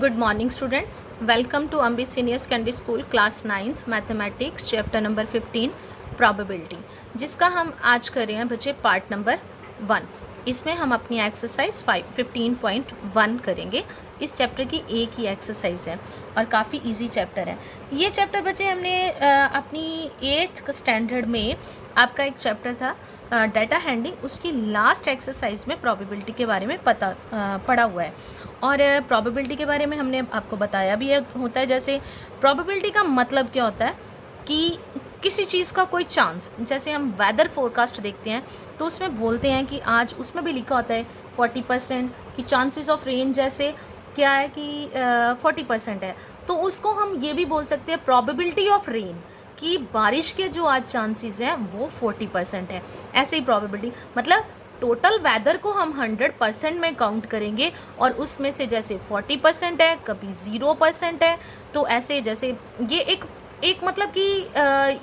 Good morning students. Welcome to Ambi Senior Secondary School Class 9th Mathematics Chapter number 15 Probability, जिसका हम आज कर रहे हैं बच्चे पार्ट नंबर 1। इसमें हम अपनी एक्सरसाइज 15.1 करेंगे। इस चैप्टर की एक ही एक्सरसाइज है और काफ़ी इजी चैप्टर है ये चैप्टर। बच्चे हमने अपनी 8th स्टैंडर्ड में आपका एक चैप्टर था डाटा हैंडलिंग, उसकी लास्ट एक्सरसाइज में प्रोबेबिलिटी के बारे में पढ़ा हुआ है। और प्रोबेबिलिटी के बारे में हमने आपको बताया भी है होता है। जैसे प्रोबेबिलिटी का मतलब क्या होता है कि किसी चीज़ का कोई चांस, जैसे हम वेदर फोरकास्ट देखते हैं तो उसमें बोलते हैं कि आज, उसमें भी लिखा होता है 40% कि चांसेस ऑफ रेन, जैसे क्या है कि 40% है, तो उसको हम ये भी बोल सकते हैं प्रोबेबिलिटी ऑफ रेन कि बारिश के जो आज चांसेस हैं वो 40% है। ऐसे ही प्रोबेबिलिटी मतलब टोटल वेदर को हम 100% में काउंट करेंगे और उसमें से जैसे 40% है, कभी 0% है, तो ऐसे जैसे ये एक मतलब कि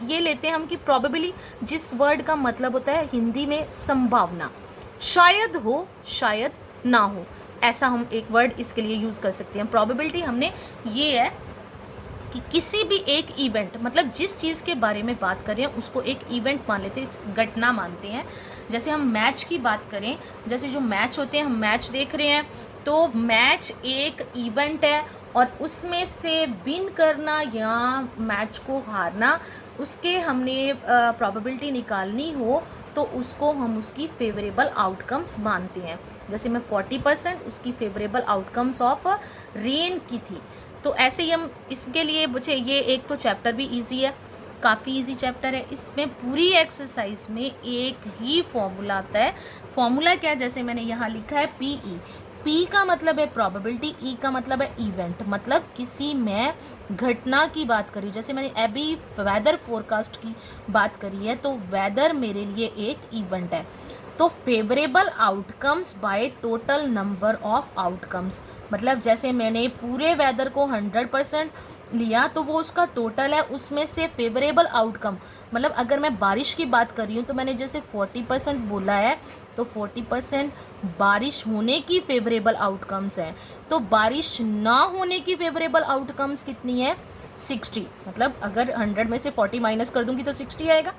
ये लेते हैं हम कि प्रोबेबली, जिस वर्ड का मतलब होता है हिंदी में संभावना, शायद हो शायद ना हो, ऐसा हम एक वर्ड इसके लिए यूज़ कर सकते हैं। प्रोबेबिलिटी हमने ये है कि किसी भी एक इवेंट, मतलब जिस चीज़ के बारे में बात कर रहे हैं उसको एक इवेंट मान लेते हैं, घटना मानते हैं। जैसे हम मैच की बात करें, जैसे जो मैच होते हैं, हम मैच देख रहे हैं तो मैच एक इवेंट है और उसमें से विन करना या मैच को हारना, उसके हमने प्रोबेबिलिटी निकालनी हो तो उसको हम उसकी फेवरेबल आउटकम्स मानते हैं। जैसे मैं 40% उसकी फेवरेबल आउटकम्स ऑफ रेन की थी, तो ऐसे ही हम इसके लिए बच्चे, ये एक तो चैप्टर भी इजी है, काफ़ी इजी चैप्टर है। इसमें पूरी एक्सरसाइज में एक ही फॉर्मूला आता है। फॉर्मूला क्या है, जैसे मैंने यहाँ लिखा है PE। P का मतलब है प्रोबेबिलिटी, E का मतलब है इवेंट, मतलब किसी मैं घटना की बात करी। जैसे मैंने अभी वेदर फोरकास्ट की बात करी है तो वेदर मेरे लिए एक इवेंट है। तो favourable outcomes bye total number of outcomes, मतलब जैसे मैंने पूरे वेदर को 100% लिया तो वो उसका टोटल है, उसमें से फेवरेबल आउटकम, मतलब अगर मैं बारिश की बात कर रही हूँ तो मैंने जैसे 40% बोला है तो 40% बारिश होने की फेवरेबल आउटकम्स हैं। तो बारिश ना होने की फेवरेबल आउटकम्स कितनी है? 60। मतलब अगर 100 में से 40 माइनस कर दूंगी तो 60 आएगा।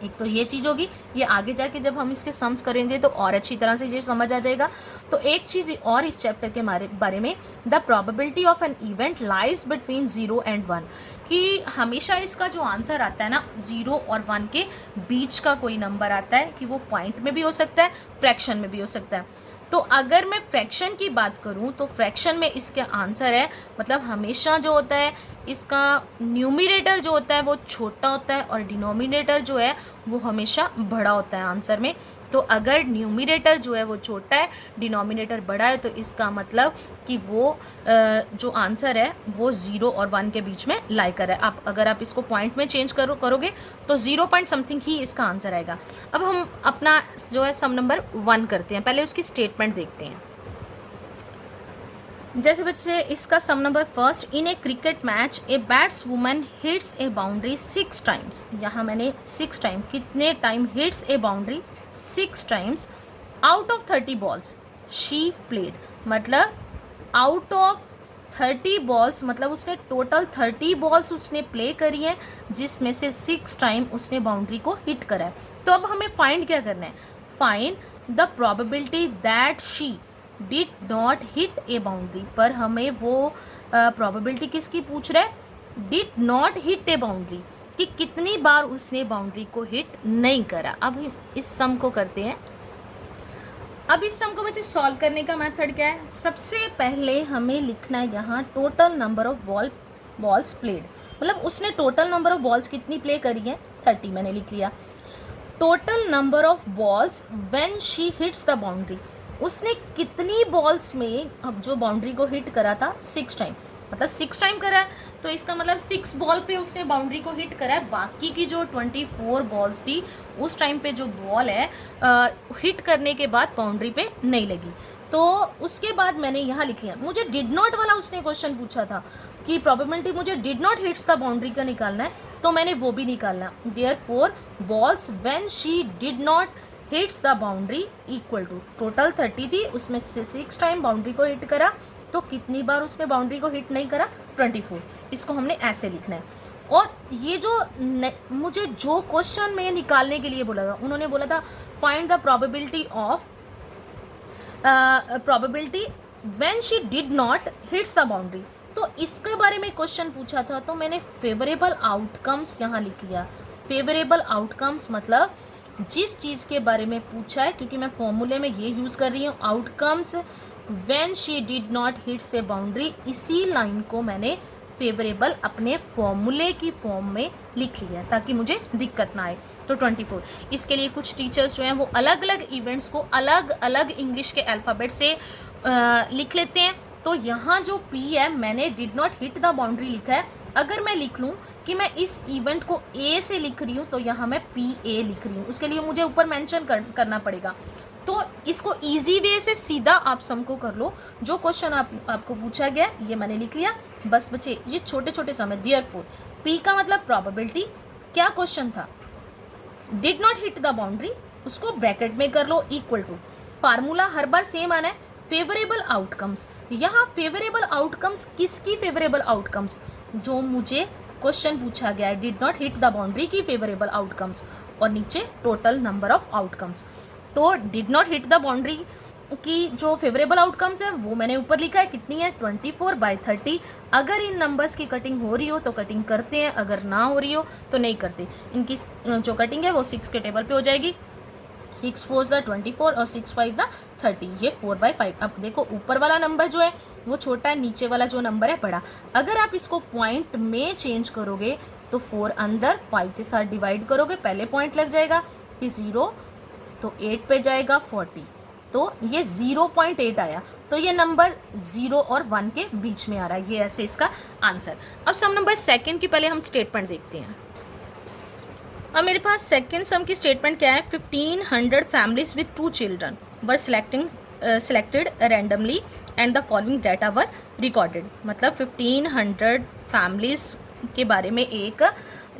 एक तो ये चीज़ होगी, ये आगे जाके जब हम इसके सम्स करेंगे तो और अच्छी तरह से ये समझ आ जाएगा। तो एक चीज़ और इस चैप्टर के बारे में, the probability of an event lies between 0 and 1, कि हमेशा इसका जो आंसर आता है ना 0 और 1 के बीच का कोई नंबर आता है, कि वो पॉइंट में भी हो सकता है, फ्रैक्शन में भी हो सकता है। तो अगर मैं फ्रैक्शन की बात करूं तो फ्रैक्शन में इसका आंसर है, मतलब हमेशा जो होता है इसका न्यूमरेटर जो होता है वो छोटा होता है और डिनोमिनेटर जो है वो हमेशा बड़ा होता है आंसर में। तो अगर न्यूमरेटर जो है वो छोटा है, डिनोमिनेटर बड़ा है, तो इसका मतलब कि वो जो आंसर है वो 0 और 1 के बीच में लाई कर है। अगर आप इसको पॉइंट में चेंज करोगे तो 0 पॉइंट समथिंग ही इसका आंसर आएगा। अब हम अपना जो है सम नंबर 1 करते हैं, पहले उसकी स्टेटमेंट देखते हैं। जैसे बच्चे इसका सम नंबर फर्स्ट, इन ए क्रिकेट मैच ए बैट्सवुमन हिट्स ए बाउंड्री 6 टाइम्स। यहाँ मैंने 6 टाइम, कितने time hits A boundary? 6 times. Out of 30 balls she played, मतलब आउट ऑफ 30 बॉल्स, मतलब उसने टोटल 30 बॉल्स उसने प्ले करी हैं, जिसमें से 6 टाइम उसने बाउंड्री को हिट करा है। तो अब हमें फाइंड क्या करना है? Find the probability that she did not hit A boundary. पर हमें वो प्रोबेबिलिटी किसकी पूछ रहा है? Did not hit A boundary, कि कितनी बार उसने बाउंड्री को हिट नहीं करा। अब इस सम को करते हैं। अब इस सम को बच्चे सॉल्व करने का मेथड क्या है? सबसे पहले हमें लिखना है यहाँ total number of balls played, मतलब उसने टोटल नंबर ऑफ बॉल्स कितनी प्ले करी है? 30 मैंने लिख लिया। Total number of balls when she hits the boundary, उसने कितनी बॉल्स में अब जो बाउंड्री को हिट करा था? 6 टाइम, मतलब 6 टाइम करा है, तो इसका मतलब 6 बॉल पे उसने बाउंड्री को हिट करा है। बाकी की जो 24 बॉल्स थी उस टाइम पे जो बॉल है हिट करने के बाद बाउंड्री पे नहीं लगी। तो उसके बाद मैंने यहाँ लिख लिया, मुझे डिड नॉट वाला उसने क्वेश्चन पूछा था कि प्रोबेबिलिटी मुझे did not hits the boundary का निकालना है, तो मैंने वो भी निकालना। Therefore balls when she did not hits the boundary equal to, total 30 थी, उसमें से 6 टाइम बाउंड्री को हिट करा, तो कितनी बार उसने बाउंड्री को हिट नहीं करा, 24। इसको हमने ऐसे लिखना है। और ये जो मुझे जो क्वेश्चन में निकालने के लिए बोला था, उन्होंने बोला था find the probability of probability when she did not hits the boundary. तो इसके बारे में क्वेश्चन पूछा था, तो मैंने फेवरेबल आउटकम्स यहाँ लिख लिया। फेवरेबल आउटकम्स मतलब जिस चीज़ के बारे में पूछा है, क्योंकि मैं फॉर्मूले में ये यूज़ कर रही हूँ outcomes when she did not hits A boundary, इसी लाइन को मैंने फेवरेबल अपने फॉर्मूले की फॉर्म में लिख लिया ताकि मुझे दिक्कत ना आए। तो 24। इसके लिए कुछ टीचर्स जो हैं वो अलग अलग इवेंट्स को अलग अलग इंग्लिश के अल्फ़ाबेट से लिख लेते हैं। तो यहाँ जो P है, मैंने did not hit the boundary लिखा है। अगर मैं लिख लूँ कि मैं इस इवेंट को A से लिख रही हूँ, तो यहाँ मैं PA लिख रही हूँ, उसके लिए मुझे ऊपर मेंशन करना पड़ेगा। तो इसको इजी वे से सीधा आप सम को कर लो। जो क्वेश्चन आपको पूछा गया ये मैंने लिख लिया, बस बचे ये छोटे छोटे सम है। देयरफॉर P का मतलब प्रोबेबिलिटी, क्या क्वेश्चन था, did not hit the boundary, उसको ब्रैकेट में कर लो इक्वल टू, फार्मूला हर बार सेम आना है, फेवरेबल आउटकम्स। यहाँ फेवरेबल आउटकम्स किसकी फेवरेबल आउटकम्स, जो मुझे क्वेश्चन पूछा गया है did not hit the boundary की फेवरेबल आउटकम्स, और नीचे टोटल नंबर ऑफ आउटकम्स। तो did not hit the boundary की जो फेवरेबल आउटकम्स है वो मैंने ऊपर लिखा है, कितनी है 24/30। अगर इन नंबर्स की कटिंग हो रही हो तो कटिंग करते हैं, अगर ना हो रही हो तो नहीं करते। इनकी जो कटिंग है वो 6 के टेबल पे हो जाएगी, 6 4 24 और 6 5 30, ये 4/5। अब देखो ऊपर वाला नंबर जो है वो छोटा है, नीचे वाला जो नंबर है बड़ा। अगर आप इसको पॉइंट में चेंज करोगे तो 4 अंदर 5 के साथ डिवाइड करोगे, पहले पॉइंट लग जाएगा, फिर 0 तो 8 पे जाएगा 40, तो ये 0.8 आया। तो ये नंबर 0 और 1 के बीच में आ रहा है, ये ऐसे इसका आंसर। अब सम नंबर सेकंड की पहले हम स्टेटमेंट देखते हैं। अब मेरे पास सेकंड सम की स्टेटमेंट क्या है, 1500 families with 2 children were selected randomly and the following data were recorded। मतलब 1500 फैमिलीज के बारे में एक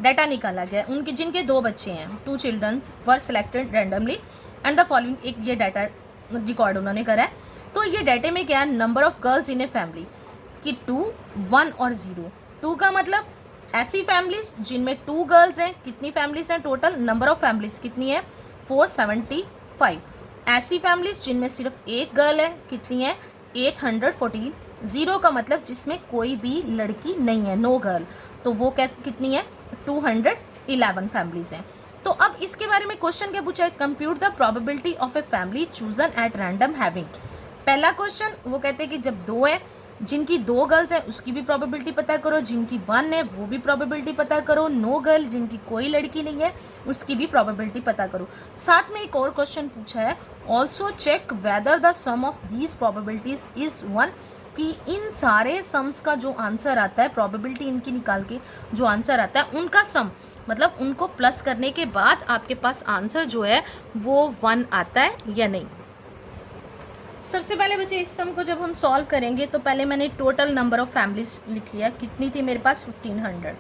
डाटा निकाला गया, उनके जिनके 2 बच्चे हैं, 2 childrens were selected randomly and the following, एक ये डाटा रिकॉर्ड उन्होंने करा है। तो ये डाटे में क्या है, number of girls in a family कि 2 1 और 0। 2 का मतलब ऐसी फैमिलीज जिनमें 2 गर्ल्स हैं, कितनी फैमिलीज हैं टोटल, नंबर ऑफ फैमिलीज कितनी है 475। ऐसी फैमिलीज जिनमें सिर्फ एक गर्ल है, कितनी है 814। 0 का मतलब जिसमें कोई भी लड़की नहीं है, नो गर्ल, तो वो कितनी है 211 फैमिलीज हैं। तो अब इसके बारे में क्वेश्चन क्या पूछा है, compute the probability of a family chosen at random having. पहला क्वेश्चन वो कहते हैं कि जब 2 है, जिनकी 2 गर्ल्स हैं उसकी भी प्रोबेबिलिटी पता करो, जिनकी 1 है वो भी प्रोबेबिलिटी पता करो, नो गर्ल जिनकी कोई लड़की नहीं है उसकी भी प्रोबेबिलिटी पता करो। साथ में एक और क्वेश्चन पूछा है, also check whether the sum of these probabilities is 1, कि इन सारे सम्स का जो आंसर आता है, प्रोबेबिलिटी इनकी निकाल के जो आंसर आता है उनका सम, मतलब उनको प्लस करने के बाद आपके पास आंसर जो है वो 1 आता है या नहीं। सबसे पहले बच्चे इस सम को जब हम सॉल्व करेंगे तो पहले मैंने टोटल नंबर ऑफ फैमिलीज लिख लिया, कितनी थी मेरे पास 1500।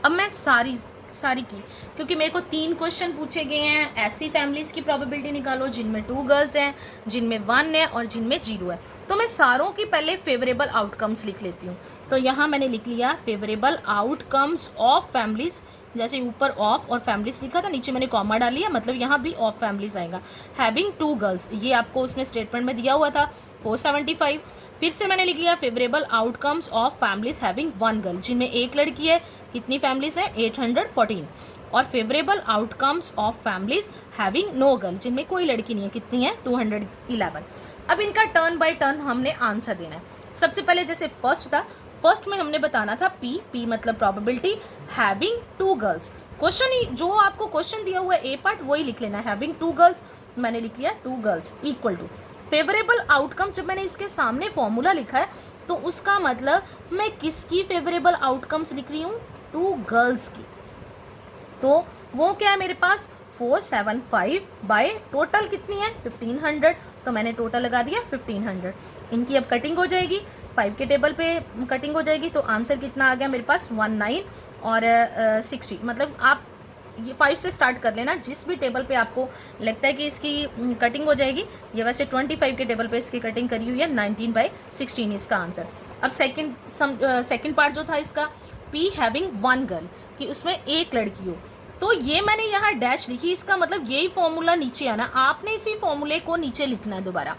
अब मैं सारी की, क्योंकि मेरे को 3 क्वेश्चन पूछे गए हैं, ऐसी फैमिलीज की प्रोबेबिलिटी निकालो जिनमें 2 गर्ल्स हैं, जिनमें 1 है और जिनमें 0 है। तो मैं सारों की पहले फेवरेबल आउटकम्स लिख लेती हूँ। तो यहाँ मैंने लिख लिया फेवरेबल आउटकम्स ऑफ फैमिलीज, जैसे ऊपर ऑफ और फैमिलीज लिखा था, नीचे मैंने कॉमा डाल लिया, मतलब यहाँ भी ऑफ फैमिलीज आएगा। हैविंग 2 गर्ल्स, ये आपको उसमें स्टेटमेंट में दिया हुआ था 475। फिर से मैंने लिख लिया favourable outcomes of families having 1 girl, जिनमें एक लड़की है, कितनी फैमिलीज है 814। और favourable outcomes of families having no girl, जिनमें कोई लड़की नहीं है, कितनी है 211। अब इनका टर्न बाय टर्न हमने आंसर देना है। सबसे पहले जैसे फर्स्ट था, फर्स्ट में हमने बताना था P मतलब प्रोबेबिलिटी हैविंग 2 गर्ल्स। क्वेश्चन ही जो आपको क्वेश्चन दिया हुआ है ए पार्ट वही लिख लेना है, हैविंग 2 गर्ल्स, मैंने लिख लिया 2 girls equal to favourable outcome. जब मैंने इसके सामने फॉर्मूला लिखा है तो उसका मतलब मैं किसकी फेवरेबल आउटकम्स लिख रही हूँ, 2 गर्ल्स की। तो वो क्या है मेरे पास 475 बाय टोटल कितनी है 1500, तो मैंने टोटल लगा दिया 1500। इनकी अब कटिंग हो जाएगी, 5 के टेबल पे कटिंग हो जाएगी, तो आंसर कितना आ गया मेरे पास 19 और 60। मतलब आप ये 5 से स्टार्ट कर लेना, जिस भी टेबल पे आपको लगता है कि इसकी कटिंग हो जाएगी। ये वैसे 25 के टेबल पे इसकी कटिंग करी हुई है, 19/16 इसका आंसर। अब सेकंड पार्ट जो था इसका, पी हैविंग 1 गर्ल, कि उसमें एक लड़की हो, तो ये मैंने यहाँ डैश लिखी, इसका मतलब यही फॉर्मूला नीचे आना, आपने इसी फॉर्मूले को नीचे लिखना है, दोबारा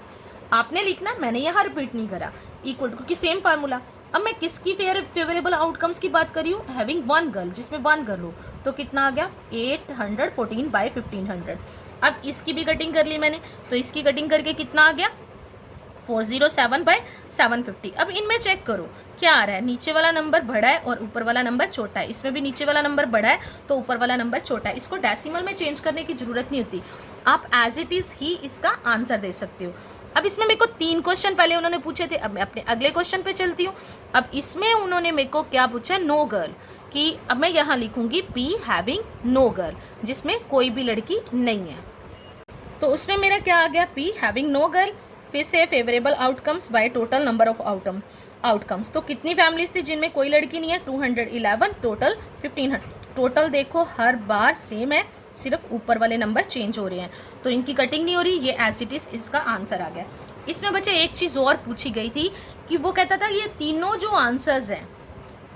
आपने लिखना, मैंने यहाँ रिपीट नहीं करा, इक्वल टू, क्योंकि सेम फार्मूला। अब मैं किसकी फेवरेबल आउटकम्स की बात कर रही हूँ, हैविंग 1 गर्ल, जिसमें 1 गर्ल हो, तो कितना आ गया 814/1500। अब इसकी भी कटिंग कर ली मैंने, तो इसकी कटिंग करके कितना आ गया 407/750। अब इनमें चेक करो क्या आ रहा है, नीचे वाला नंबर बड़ा है और ऊपर वाला नंबर छोटा है, इसमें भी नीचे वाला नंबर बड़ा है तो ऊपर वाला नंबर छोटा है। इसको डेसिमल में चेंज करने की जरूरत नहीं होती, आप एज इट इज ही इसका आंसर दे सकते हो। अब इसमें मेरे को 3 क्वेश्चन पहले उन्होंने पूछे थे, अब मैं अपने अगले क्वेश्चन पे चलती हूँ। अब इसमें उन्होंने मेरे को क्या पूछा, नो गर्ल, कि अब मैं यहाँ लिखूंगी पी हैविंग नो गर्ल, जिसमें कोई भी लड़की नहीं है, तो उसमें मेरा क्या आ गया, पी हैविंग नो गर्ल, फिर से favourable outcomes bye total number of outcomes, तो कितनी फैमिलीज थी जिनमें कोई लड़की नहीं है, 211, टोटल 1500। टोटल देखो हर बार सेम है, सिर्फ ऊपर वाले नंबर चेंज हो रहे हैं, तो इनकी कटिंग नहीं हो रही, ये एज इट इज इसका आंसर आ गया। इसमें बच्चे एक चीज़ और पूछी गई थी कि वो कहता था ये तीनों जो आंसर्स हैं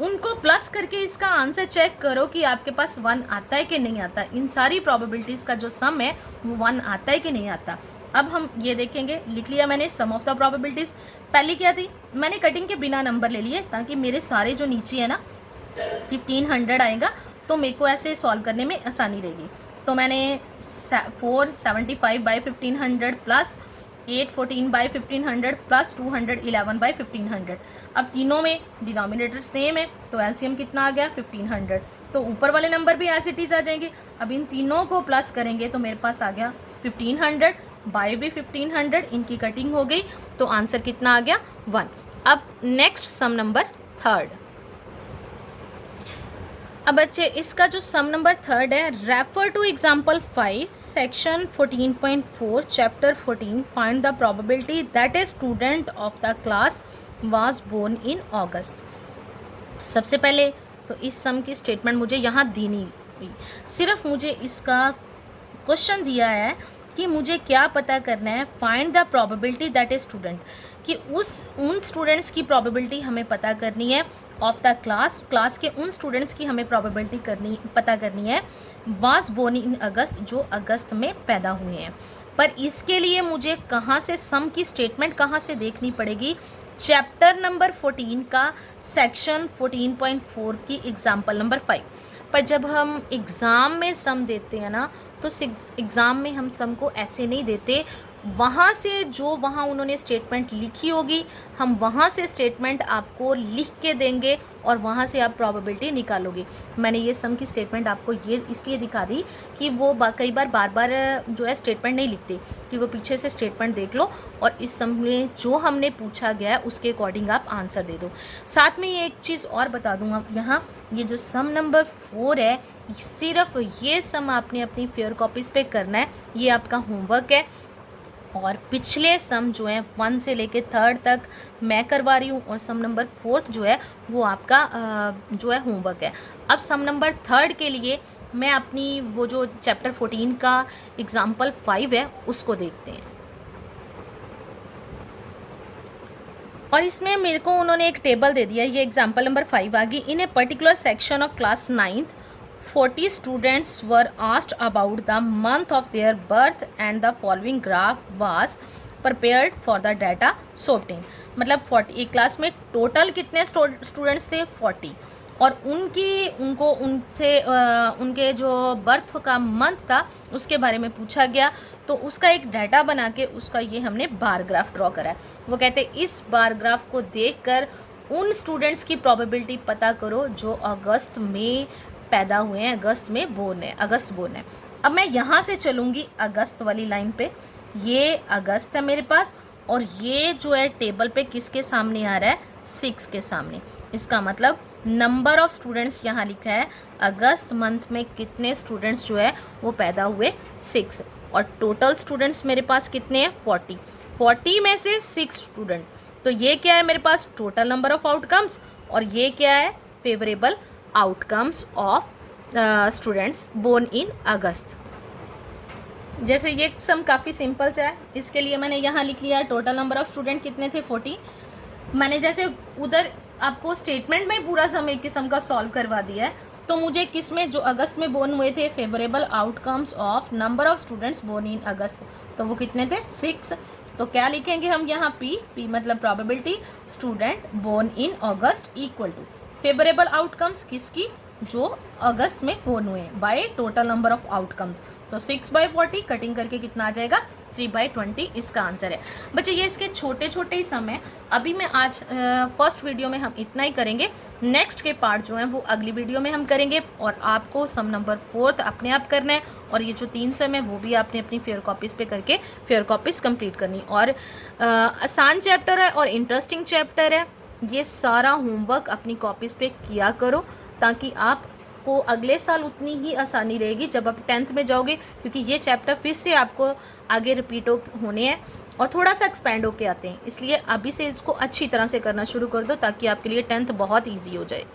उनको प्लस करके इसका आंसर चेक करो कि आपके पास 1 आता है कि नहीं आता। इन सारी प्रोबेबिलिटीज़ का जो सम है वो 1 आता है कि नहीं आता। अब हम ये देखेंगे, लिख लिया मैंने सम ऑफ द प्रोबेबिलिटीज़। पहली क्या थी, मैंने कटिंग के बिना नंबर ले लिए ताकि मेरे सारे जो नीचे है ना 1500 आएगा, तो मेरे को ऐसे सॉल्व करने में आसानी रहेगी। तो मैंने 475/1500 प्लस 814/1500 प्लस 211/1500। अब तीनों में डिनोमिनेटर सेम है, तो एलसीएम कितना आ गया 1500, तो ऊपर वाले नंबर भी एज इट इज आ जाएंगे। अब इन तीनों को प्लस करेंगे तो मेरे पास आ गया 1500 बाई भी 1500, इनकी कटिंग हो गई, तो आंसर कितना आ गया 1। अब नेक्स्ट सम नंबर 3। अब बच्चे इसका जो सम नंबर 3 है, refer to example 5 section 14.4 chapter 14, find the probability that a student of the class was born in August. सबसे पहले तो इस सम की स्टेटमेंट मुझे यहाँ दी नहीं हुई, सिर्फ मुझे इसका क्वेश्चन दिया है कि मुझे क्या पता करना है, find the probability that a student, कि उन स्टूडेंट्स की प्रोबेबिलिटी हमें पता करनी है, ऑफ द क्लास के उन स्टूडेंट्स की हमें प्रोबेबिलिटी पता करनी है, वाज बोर्न इन अगस्त, जो अगस्त में पैदा हुए हैं। पर इसके लिए मुझे कहाँ से सम की स्टेटमेंट कहाँ से देखनी पड़ेगी, चैप्टर नंबर 14 का सेक्शन 14.4 की एग्जाम्पल नंबर 5। पर जब हम एग्ज़ाम में सम देते हैं ना, तो एग्ज़ाम में हम सम को ऐसे नहीं देते, वहाँ से जो वहाँ उन्होंने स्टेटमेंट लिखी होगी हम वहाँ से स्टेटमेंट आपको लिख के देंगे और वहाँ से आप प्रोबेबिलिटी निकालोगे। मैंने ये सम की स्टेटमेंट आपको ये इसलिए दिखा दी कि वो कई बार जो है स्टेटमेंट नहीं लिखते, कि वो पीछे से स्टेटमेंट देख लो और इस सम में जो हमने पूछा गया है उसके अकॉर्डिंग आप आंसर दे दो। साथ में ये एक चीज़ और बता दूँगा, यहाँ ये जो सम नंबर 4 है, सिर्फ ये सम आपने अपनी फेयर कॉपीज़ पे करना है, ये आपका होमवर्क है। और पिछले सम जो है 1 से लेके 3 तक मैं करवा रही हूँ, और सम नंबर 4 जो है वो आपका जो है होमवर्क है। अब सम नंबर 3 के लिए मैं अपनी वो जो चैप्टर 14 का एग्जाम्पल 5 है उसको देखते हैं। और इसमें मेरे को उन्होंने एक टेबल दे दिया, ये एग्जाम्पल नंबर 5 आ गई। In a particular section of class 9th 40 students were asked about the month of their birth and the following graph was prepared for the data so obtained। मतलब 40 एक क्लास में total कितने students थे 40, और उनके जो बर्थ का month था उसके बारे में पूछा गया, तो उसका एक डाटा बना के उसका ये हमने बार ग्राफ ड्रॉ करा है। वो कहते हैं इस बार ग्राफ को देखकर उन स्टूडेंट्स की प्रोबेबिलिटी पता करो जो अगस्त में पैदा हुए हैं, अगस्त बोर्न है। अब मैं यहाँ से चलूँगी अगस्त वाली लाइन पे, ये अगस्त है मेरे पास, और ये जो है टेबल पे किसके सामने आ रहा है 6 के सामने। इसका मतलब नंबर ऑफ़ स्टूडेंट्स यहाँ लिखा है, अगस्त मंथ में कितने स्टूडेंट्स जो है वो पैदा हुए 6, और टोटल स्टूडेंट्स मेरे पास कितने हैं 40 में से 6 स्टूडेंट। तो ये क्या है मेरे पास टोटल नंबर ऑफ़ आउटकम्स, और ये क्या है favourable outcomes of students born in August. जैसे ये सम काफ़ी सिंपल सा है, इसके लिए मैंने यहाँ लिख लिया टोटल नंबर ऑफ स्टूडेंट कितने थे 40। मैंने जैसे उधर आपको स्टेटमेंट में पूरा सम एक किस्म का सॉल्व करवा दिया है, तो मुझे किस में जो अगस्त में बोर्न हुए थे favourable outcomes of number of students born in August, तो वो कितने थे 6। तो क्या लिखेंगे हम यहाँ पी मतलब probability student born in August equal to favourable outcomes किसकी, जो अगस्त में बोर्न हुए by total number of outcomes. तो 6/40 कटिंग करके कितना आ जाएगा 3/20 इसका आंसर है। बच्चे ये इसके छोटे छोटे ही सम है। अभी मैं आज फर्स्ट वीडियो में हम इतना ही करेंगे, नेक्स्ट के पार्ट जो हैं वो अगली वीडियो में हम करेंगे, और आपको सम नंबर 4 अपने आप करना है, और ये जो 3 सम है वो भी आपने अपनी फेयर कॉपीज़ पे करके फेयर कॉपीज़ कंप्लीट करनी। और आसान चैप्टर है और इंटरेस्टिंग चैप्टर है, ये सारा होमवर्क अपनी कॉपीज़ पे किया करो, ताकि आपको अगले साल उतनी ही आसानी रहेगी जब आप 10th में जाओगे, क्योंकि ये चैप्टर फिर से आपको आगे रिपीट होने हैं और थोड़ा सा एक्सपेंड होके आते हैं। इसलिए अभी से इसको अच्छी तरह से करना शुरू कर दो, ताकि आपके लिए 10th बहुत ईजी हो जाए।